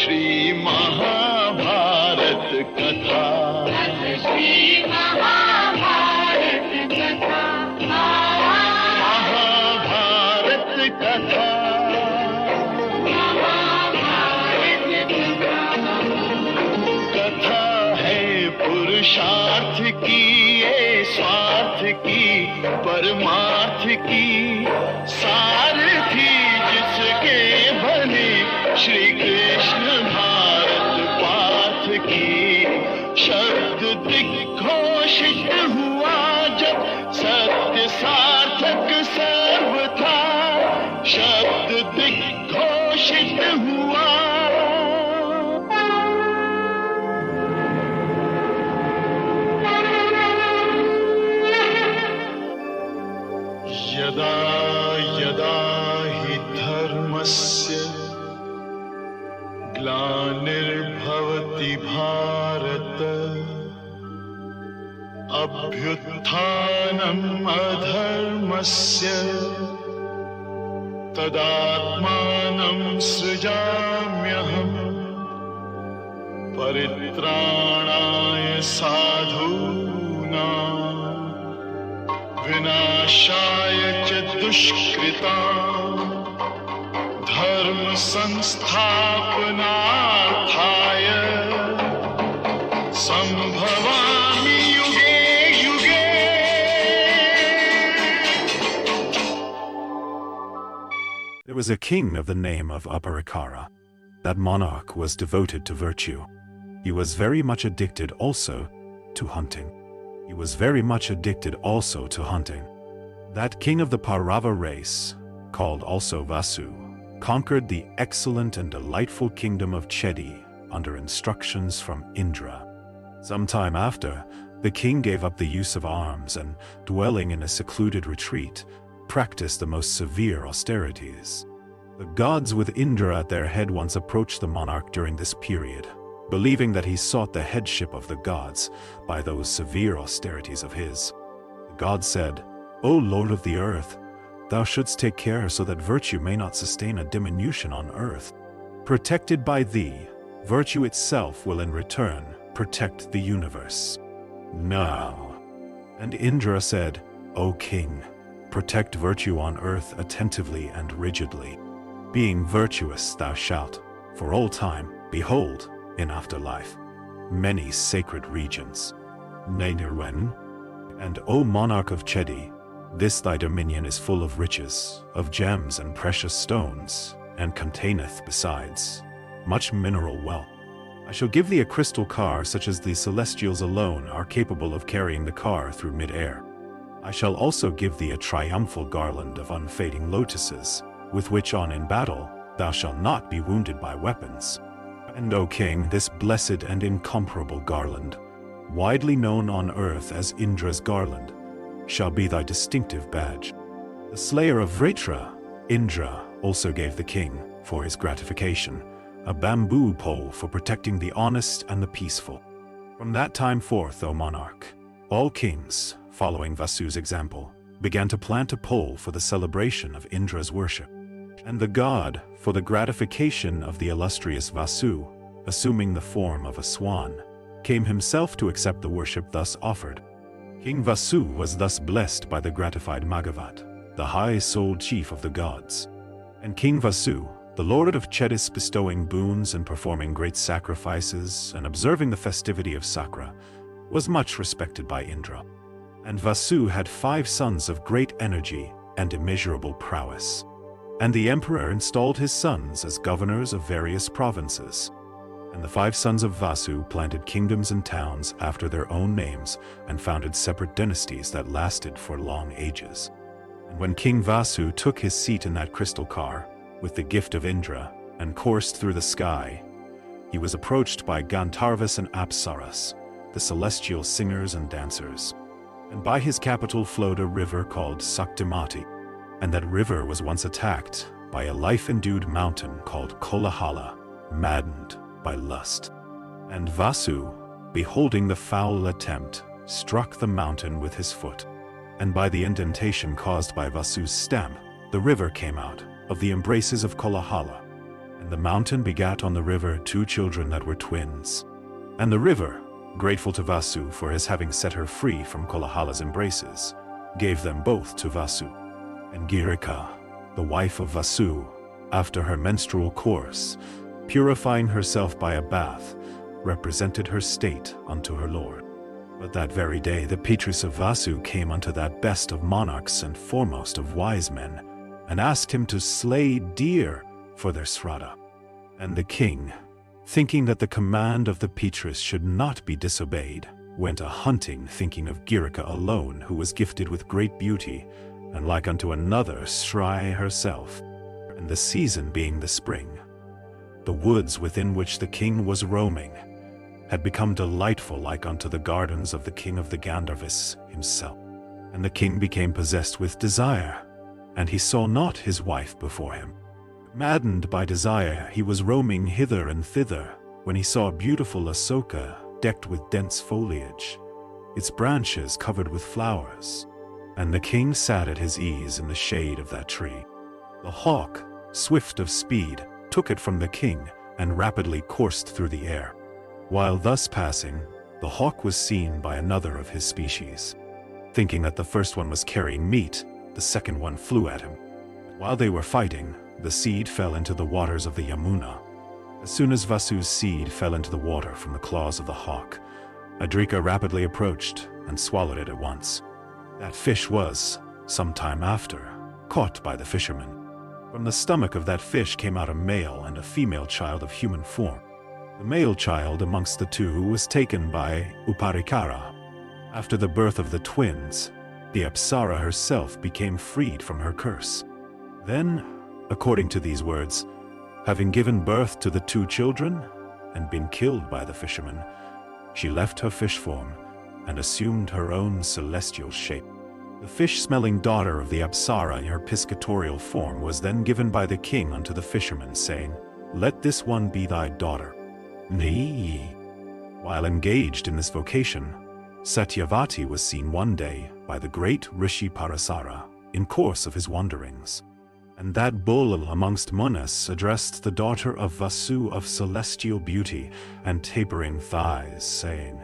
श्री महाभारत कथा। श्री महाभारत कथा। महाभारत कथा। कथा है पुरुषार्थ की, ये स्वार्थ की, परमार्थ की, सारथी जिसके बने श्री कृष्ण भारत पाथ की। शब्द दिग्घोषित हुआ जब सत्य सार्थक सर्वथा। शब्द दिग्घोषित हुआ। यदा यदा हि धर्मस्य ग्लानिर्भवति भारत, अभ्युत्थानम् अधर्मस्य, तदात्मानं सृजाम्यहम्, परित्राणाय साधूनां, विनाशाय च दुष्कृतां, धर्म संस्थापनार्थाय संभवामि युगे युगे। There was a king of the name of Uparichara. That monarch was devoted to virtue. He was very much addicted also to hunting. That king of the Parava race, called also Vasu, conquered the excellent and delightful kingdom of Chedi under instructions from Indra. Some time after, the king gave up the use of arms and, dwelling in a secluded retreat, practiced the most severe austerities. The gods with Indra at their head once approached the monarch during this period, believing that he sought the headship of the gods by those severe austerities of his. The gods said, "O Lord of the earth, thou shouldst take care so that virtue may not sustain a diminution on earth. Protected by thee, virtue itself will in return protect the universe." No. And Indra said, "O king, protect virtue on earth attentively and rigidly. Being virtuous thou shalt, for all time, behold, in afterlife, many sacred regions. Nadirwen, and O monarch of Chedi, this thy dominion is full of riches, of gems and precious stones, and containeth besides much mineral wealth. I shall give thee a crystal car such as the celestials alone are capable of carrying the car through mid-air. I shall also give thee a triumphal garland of unfading lotuses, with which on in battle thou shalt not be wounded by weapons. And O king, this blessed and incomparable garland, widely known on earth as Indra's garland, shall be thy distinctive badge." The slayer of Vritra, Indra, also gave the king, for his gratification, a bamboo pole for protecting the honest and the peaceful. From that time forth, O monarch, all kings, following Vasu's example, began to plant a pole for the celebration of Indra's worship. And the god, for the gratification of the illustrious Vasu, assuming the form of a swan, came himself to accept the worship thus offered. King Vasu was thus blessed by the gratified Maghavat, the high-souled chief of the gods. And King Vasu, the lord of Chedis, bestowing boons and performing great sacrifices and observing the festivity of Sakra, was much respected by Indra. And Vasu had 5 sons of great energy and immeasurable prowess. And the emperor installed his sons as governors of various provinces. And the 5 sons of Vasu planted kingdoms and towns after their own names and founded separate dynasties that lasted for long ages. And when King Vasu took his seat in that crystal car, with the gift of Indra, and coursed through the sky, he was approached by Gandharvas and Apsaras, the celestial singers and dancers. And by his capital flowed a river called Satyavati, and that river was once attacked by a life-endued mountain called Kolahala, maddened by lust. And Vasu, beholding the foul attempt, struck the mountain with his foot. And by the indentation caused by Vasu's stamp, the river came out of the embraces of Kolahala. And And the mountain begat on the river 2 children that were twins. And the river, grateful to Vasu for his having set her free from Kolahala's embraces, gave them both to Vasu. And Girika, the wife of Vasu, after her menstrual course, purifying herself by a bath, represented her state unto her lord. But that very day the Petrus of Vasu came unto that best of monarchs and foremost of wise men, and asked him to slay deer for their sraddha. And the king, thinking that the command of the Petrus should not be disobeyed, went a-hunting, thinking of Girika alone, who was gifted with great beauty, and like unto another Sri herself, and the season being the spring. The woods within which the king was roaming had become delightful like unto the gardens of the king of the Gandharvas himself. And the king became possessed with desire, and he saw not his wife before him. Maddened by desire, he was roaming hither and thither, when he saw a beautiful asoka decked with dense foliage, its branches covered with flowers. And the king sat at his ease in the shade of that tree. The hawk, swift of speed, took it from the king, and rapidly coursed through the air. While thus passing, the hawk was seen by another of his species. Thinking that the first one was carrying meat, the second one flew at him. While they were fighting, the seed fell into the waters of the Yamuna. As soon as Vasu's seed fell into the water from the claws of the hawk, Adrika rapidly approached and swallowed it at once. That fish was, some time after, caught by the fishermen. From the stomach of that fish came out a male and a female child of human form. The male child amongst the two was taken by Uparichara. After the birth of the twins, the Apsara herself became freed from her curse. Then, according to these words, having given birth to the 2 children and been killed by the fishermen, she left her fish form and assumed her own celestial shape. The fish-smelling daughter of the Apsara in her piscatorial form was then given by the king unto the fishermen, saying, "Let this one be thy daughter." Nay. While engaged in this vocation, Satyavati was seen one day by the great Rishi Parasara in course of his wanderings. And that bull amongst Munis addressed the daughter of Vasu of celestial beauty and tapering thighs, saying,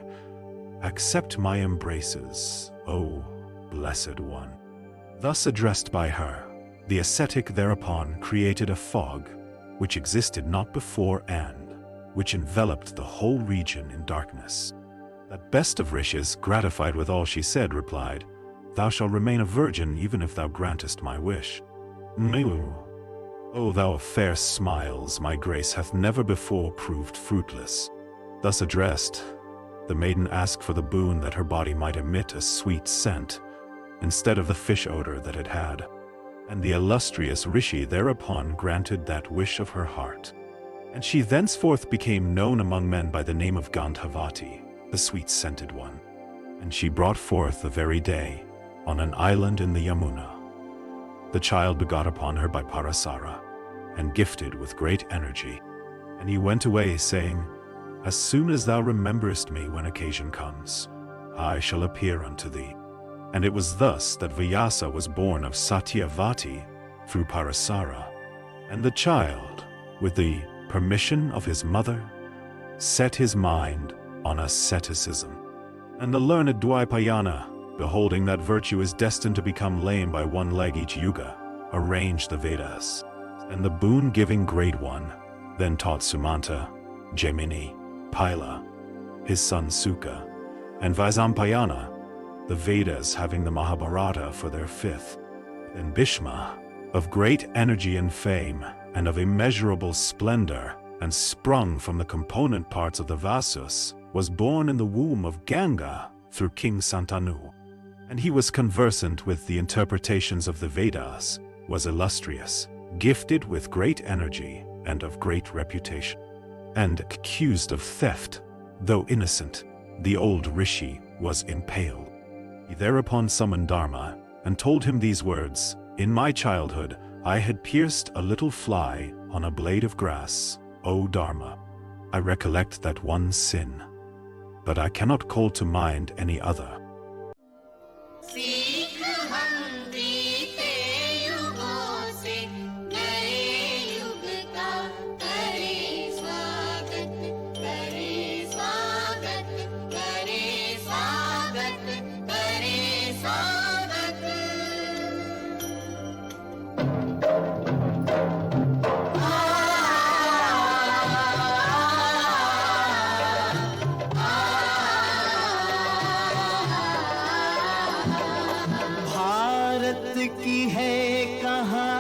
"Accept my embraces, O blessed one." Thus addressed by her, the ascetic thereupon created a fog, which existed not before and which enveloped the whole region in darkness. That best of rishis, gratified with all she said, replied, "Thou shalt remain a virgin even if thou grantest my wish." O thou of fair smiles, my grace hath never before proved fruitless. Thus addressed, the maiden asked for the boon that her body might emit a sweet scent, instead of the fish odor that it had. And the illustrious Rishi thereupon granted that wish of her heart. And she thenceforth became known among men by the name of Gandhavati, the sweet-scented one. And she brought forth the very day, on an island in the Yamuna, the child begot upon her by Parasara, and gifted with great energy. And he went away, saying, "As soon as thou rememberest me when occasion comes, I shall appear unto thee." And it was thus that Vyasa was born of Satyavati through Parasara. And the child, with the permission of his mother, set his mind on asceticism. And the learned Dwaipayana, beholding that virtue is destined to become lame by one leg each yuga, arranged the Vedas. And the boon-giving great one then taught Sumanta, Jaimini, Pila, his son Suka, and Vaisampayana, the Vedas having the Mahabharata for their 5th. And Bhishma, of great energy and fame, and of immeasurable splendor, and sprung from the component parts of the Vasus, was born in the womb of Ganga through King Santanu. And he was conversant with the interpretations of the Vedas, was illustrious, gifted with great energy, and of great reputation. And accused of theft, though innocent, the old Rishi was impaled. He thereupon summoned Dharma, and told him these words, "In my childhood, I had pierced a little fly on a blade of grass, O Dharma. I recollect that one sin, but I cannot call to mind any other." की है कहानी